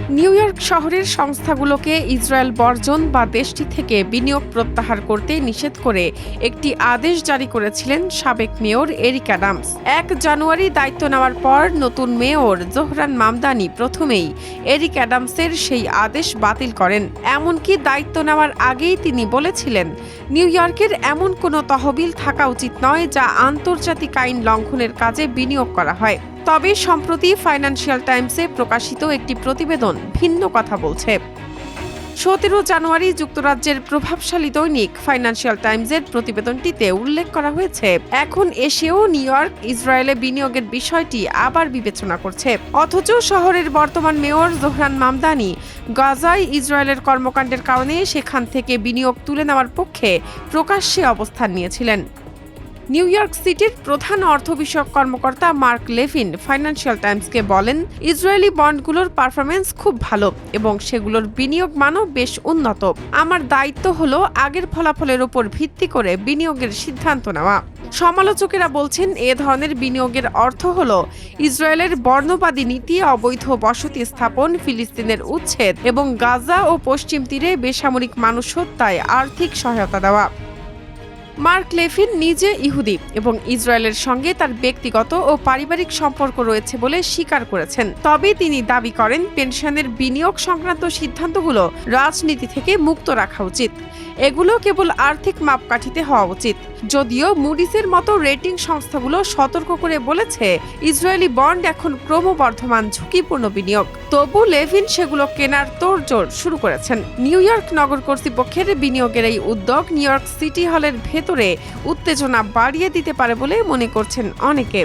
New York শহরের সংস্থাগুলোকে Israel বর্জন বা দেশটি থেকে বিনিয়োগ প্রত্যাহার করতে নিষেধ করে একটি আদেশ জারি করেছিলেন সাবেক মেয়র এরিক অ্যাডামস। ১ জানুয়ারি দায়িত্ব নেওয়ার পর নতুন মেয়র জোহরান মামদানি প্রথমেই এরিক অ্যাডামসের সেই আদেশ বাতিল করেন। এমনকি দায়িত্ব নেওয়ার আগেই তিনি বলেছিলেন, নিউ ইয়র্কের এমন কোনো তহবিল থাকা উচিত নয় যা আন্তর্জাতিক আইন লঙ্ঘনের কাজে বিনিয়োগ করা হয়। তবে সম্প্রতি ফাইন্যান্সিয়াল টাইমসে প্রকাশিত একটি প্রতিবেদন ভিন্ন কথা বলছে। ১৭ জানুয়ারি যুক্তরাজ্যের প্রভাবশালী দৈনিক ফাইন্যান্সিয়াল টাইমসের প্রতিবেদনটিতে উল্লেখ করা হয়েছে, এখন এসেও নিউ ইয়র্ক ইসরায়েলে বিনিয়োগের বিষয়টি আবার বিবেচনা করছে। অথচ শহরের বর্তমান মেয়র জোহরান মামদানি গাজায় ইসরায়েলের কর্মকাণ্ডের কারণে সেখান থেকে বিনিয়োগ তুলে নেওয়ার পক্ষে প্রকাশ্যে অবস্থান নিয়েছিলেন। নিউ ইয়র্ক সিটির প্রধান অর্থ বিষয়ক কর্মকর্তা মার্ক লেভিন ফাইন্যান্সিয়াল টাইমসকে বলেন, ইসরায়েলি বন্ডগুলোর পারফরমেন্স খুব ভালো এবং সেগুলোর বিনিয়োগ মানও বেশ উন্নত। আমার দায়িত্ব হলো আগের ফলাফলের উপর ভিত্তি করে বিনিয়োগের সিদ্ধান্ত নেওয়া। সমালোচকেরা বলছেন, এ ধরনের বিনিয়োগের অর্থ হল ইসরায়েলের বর্ণবাদী নীতি, অবৈধ বসতি স্থাপন, ফিলিস্তিনের উচ্ছেদ এবং গাজা ও পশ্চিম তীরে বেসামরিক মানুষ হত্যায় আর্থিক সহায়তা দেওয়া। মার্ক লেভিন নিজে ইহুদি এবং ইসরায়েলের সঙ্গে তার ব্যক্তিগত ও পারিবারিক সম্পর্ক রয়েছে বলে স্বীকার করেছেন। তবে তিনি দাবি করেন, পেনশনের বিনিয়োগ সংক্রান্ত সিদ্ধান্তগুলো রাজনীতি থেকে মুক্ত রাখা উচিত। এগুলো কেবল আর্থিক মাপকাঠিতে হওয়া উচিত। যদিও মুডিসের মতো রেটিং সংস্থাগুলো সতর্ক করে বলেছে, ইসরায়েলি বন্ড এখন ক্রমবর্ধমান ঝুঁকিপূর্ণ বিনিয়োগ, তবু লেভিন সেগুলো কেনার তোড়জোড় শুরু করেছেন। নিউ ইয়র্ক নগর কর্তৃপক্ষের বিনিয়োগের এই উদ্যোগ নিউ ইয়র্ক সিটি হলের ভেতরে উত্তেজনা বাড়িয়ে দিতে পারে বলে মনে করছেন অনেকে।